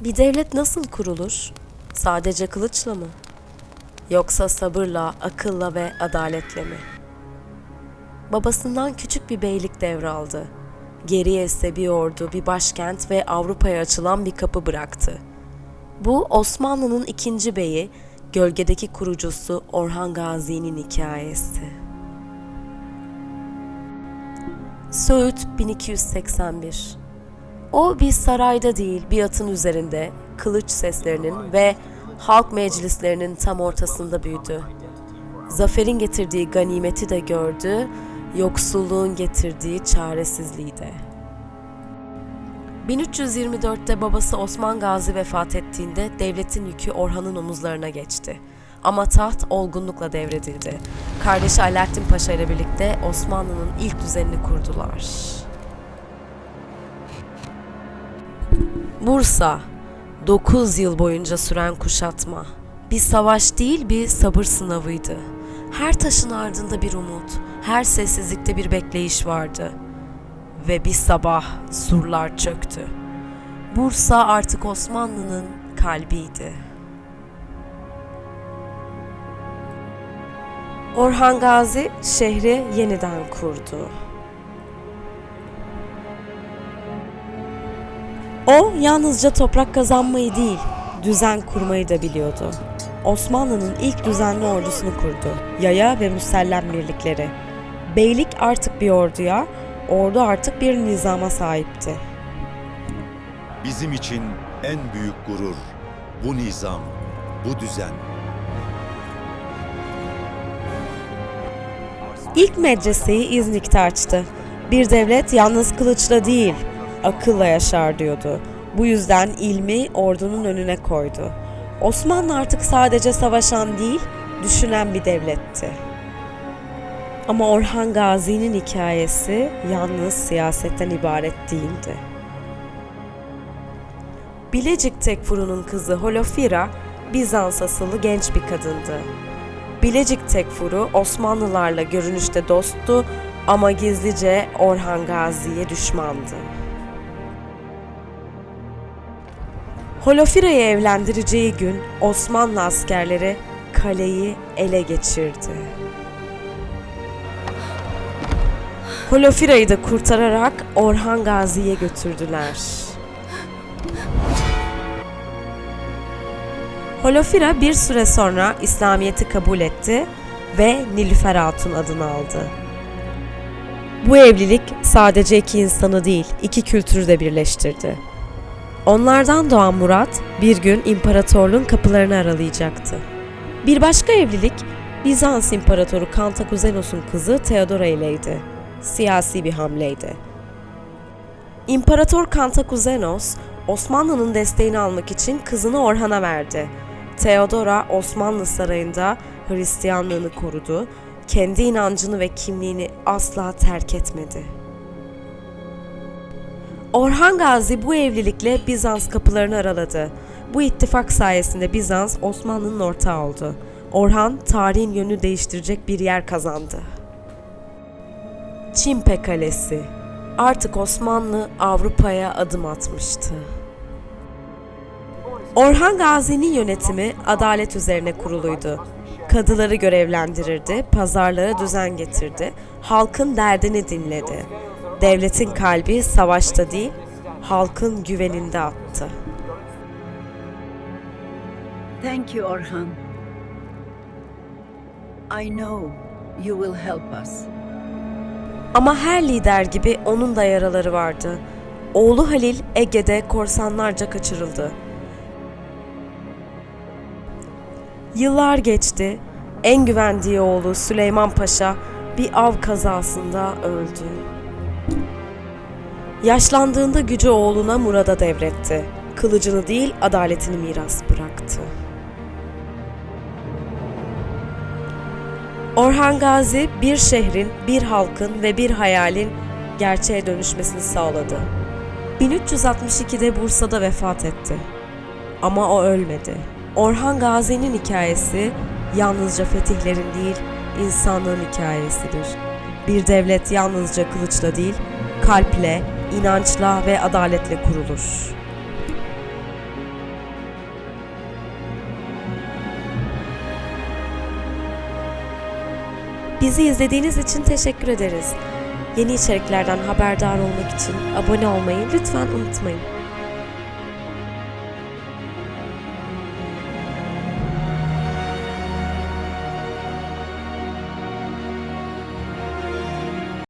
Bir devlet nasıl kurulur? Sadece kılıçla mı? Yoksa sabırla, akılla ve adaletle mi? Babasından küçük bir beylik devraldı. Geriye ise bir ordu, bir başkent ve Avrupa'ya açılan bir kapı bıraktı. Bu Osmanlı'nın ikinci beyi, gölgedeki kurucusu Orhan Gazi'nin hikayesi. Söğüt 1281. O bir sarayda değil, bir atın üzerinde, kılıç seslerinin ve halk meclislerinin tam ortasında büyüdü. Zaferin getirdiği ganimeti de gördü, yoksulluğun getirdiği çaresizliği de. 1324'te babası Osman Gazi vefat ettiğinde devletin yükü Orhan'ın omuzlarına geçti. Ama taht olgunlukla devredildi. Kardeşi Alaaddin Paşa ile birlikte Osmanlı'nın ilk düzenini kurdular. Bursa, 9 yıl boyunca süren kuşatma. Bir savaş değil, bir sabır sınavıydı. Her taşın ardında bir umut, her sessizlikte bir bekleyiş vardı. Ve bir sabah surlar çöktü. Bursa artık Osmanlı'nın kalbiydi. Orhan Gazi şehri yeniden kurdu. O yalnızca toprak kazanmayı değil, düzen kurmayı da biliyordu. Osmanlı'nın ilk düzenli ordusunu kurdu. Yaya ve müsellem birlikleri. Beylik artık bir orduya, ordu artık bir nizama sahipti. Bizim için en büyük gurur bu nizam, bu düzen. İlk medreseyi İznik'te açtı. Bir devlet yalnız kılıçla değil, akılla yaşar diyordu. Bu yüzden ilmi ordunun önüne koydu. Osmanlı artık sadece savaşan değil, düşünen bir devletti. Ama Orhan Gazi'nin hikayesi yalnız siyasetten ibaret değildi. Bilecik Tekfuru'nun kızı Holofira, Bizans asıllı genç bir kadındı. Bilecik Tekfuru Osmanlılarla görünüşte dosttu ama gizlice Orhan Gazi'ye düşmandı. Holofira'yı evlendireceği gün Osmanlı askerleri kaleyi ele geçirdi. Holofira'yı da kurtararak Orhan Gazi'ye götürdüler. Holofira bir süre sonra İslamiyet'i kabul etti ve Nilüfer Hatun adını aldı. Bu evlilik sadece iki insanı değil, iki kültürü de birleştirdi. Onlardan doğan Murat bir gün imparatorluğun kapılarını aralayacaktı. Bir başka evlilik Bizans İmparatoru Kantakuzenos'un kızı Theodora ileydi. Siyasi bir hamleydi. İmparator Kantakuzenos, Osmanlı'nın desteğini almak için kızını Orhan'a verdi. Theodora Osmanlı sarayında Hristiyanlığını korudu, kendi inancını ve kimliğini asla terk etmedi. Orhan Gazi bu evlilikle Bizans kapılarını araladı. Bu ittifak sayesinde Bizans Osmanlı'nın ortağı oldu. Orhan tarihin yönünü değiştirecek bir yer kazandı. Çimpe Kalesi. Artık Osmanlı Avrupa'ya adım atmıştı. Orhan Gazi'nin yönetimi adalet üzerine kuruluydu. Kadıları görevlendirirdi, pazarlara düzen getirdi, halkın derdini dinledi. Devletin kalbi savaşta değil, halkın güveninde attı. Thank you, Orhan. I know you will help us. Ama her lider gibi onun da yaraları vardı. Oğlu Halil Ege'de korsanlarca kaçırıldı. Yıllar geçti. En güvendiği oğlu Süleyman Paşa bir av kazasında öldü. Yaşlandığında gücü oğluna Murad'a devretti. Kılıcını değil, adaletini miras bıraktı. Orhan Gazi bir şehrin, bir halkın ve bir hayalin gerçeğe dönüşmesini sağladı. 1362'de Bursa'da vefat etti. Ama o ölmedi. Orhan Gazi'nin hikayesi yalnızca fetihlerin değil, insanlığın hikayesidir. Bir devlet yalnızca kılıçla değil, kalple, inançla ve adaletle kurulur. Bizi izlediğiniz için teşekkür ederiz. Yeni içeriklerden haberdar olmak için abone olmayı lütfen unutmayın.